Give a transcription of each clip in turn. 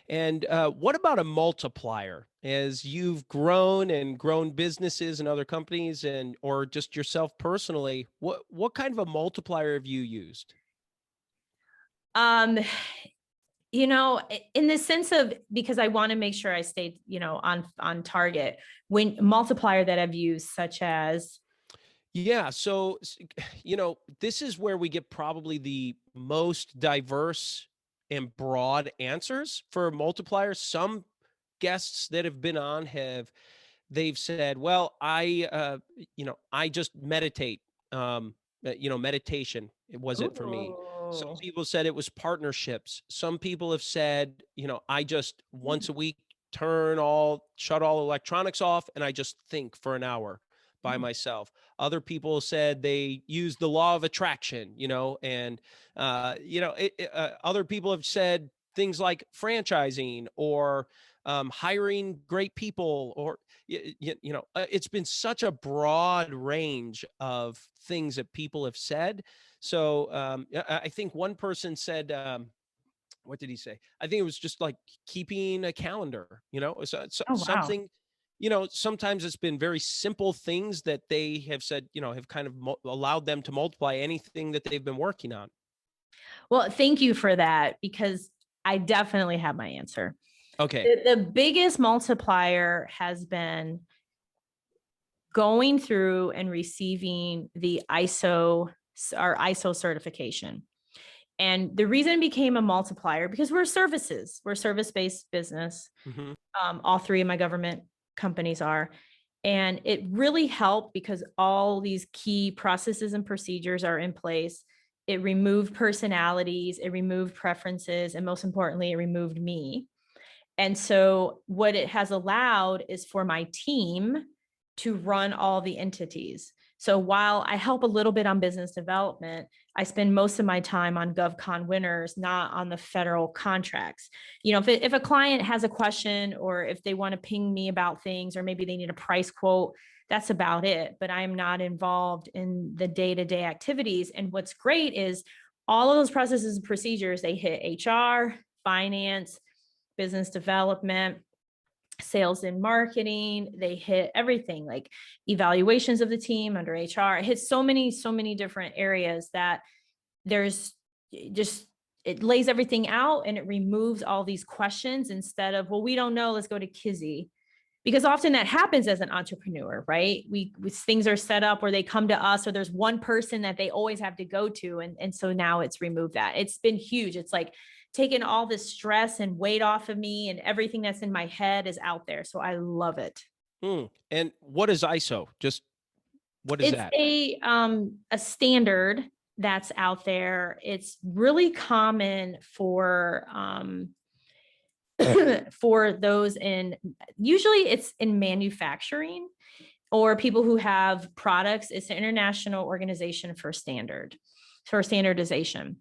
And what about a multiplier as you've grown and grown businesses and other companies and or just yourself personally? What kind of a multiplier have you used? Um, in the sense of, because I want to make sure I stay, on target, when multiplier that I've used, such as, Yeah, so this is where we get probably the most diverse and broad answers for multipliers. Some guests that have been on they've said, "Well, I just meditate. Meditation, it wasn't for me." Some oh, people said it was partnerships. Some people have said, "I just once a week shut all electronics off and I just think for an hour by myself." Other people said they use the law of attraction, and other people have said things like franchising or hiring great people, or it's been such a broad range of things that people have said. So I think one person said, what did he say? I think it was just like keeping a calendar, oh, wow. something, sometimes it's been very simple things that they have said, have kind of allowed them to multiply anything that they've been working on. Well, thank you for that, because I definitely have my answer. Okay. The biggest multiplier has been going through and receiving the ISO certification. And the reason it became a multiplier, because we're a service-based business. Hmm. All three of my government companies are. And it really helped because all these key processes and procedures are in place. It removed personalities, it removed preferences, and most importantly, it removed me. And so what it has allowed is for my team to run all the entities. So while I help a little bit on business development, I spend most of my time on GovCon winners, not on the federal contracts. If a client has a question, or if they want to ping me about things, or maybe they need a price quote, that's about it. But I'm not involved in the day-to-day activities. And what's great is all of those processes and procedures, they hit HR, finance, business development, sales and marketing. They hit everything, like evaluations of the team under HR. It hits so many different areas that there's just, it lays everything out and it removes all these questions instead of, well, we don't know, let's go to Kizzy. Because often that happens as an entrepreneur, right? We things are set up where they come to us, or there's one person that they always have to go to. And so now it's removed that. It's been huge. It's like taken all this stress and weight off of me, and everything that's in my head is out there. So I love it. And what is ISO? Just what is It's that? a standard that's out there. It's really common for for those in, usually it's in manufacturing or people who have products. It's an international organization for standardization.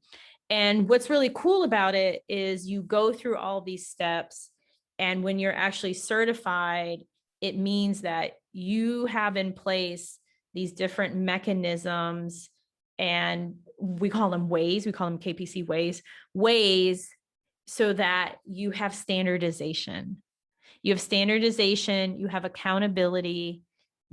And what's really cool about it is you go through all these steps, and when you're actually certified, it means that you have in place these different mechanisms, and we call them ways, we call them KPC ways, so that you have standardization. You have standardization, you have accountability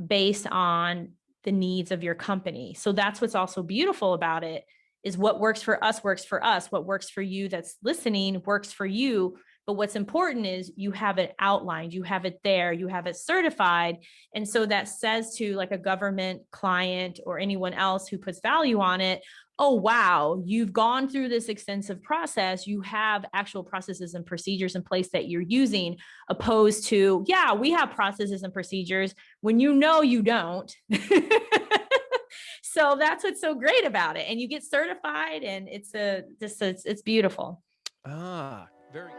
based on the needs of your company. So that's what's also beautiful about it, is what works for us works for us. What works for you that's listening works for you. But what's important is you have it outlined, you have it there, you have it certified. And so that says to like a government client or anyone else who puts value on it, oh, wow, you've gone through this extensive process. You have actual processes and procedures in place that you're using, opposed to, yeah, we have processes and procedures when you don't. So that's what's so great about it. And you get certified, and it's beautiful. Very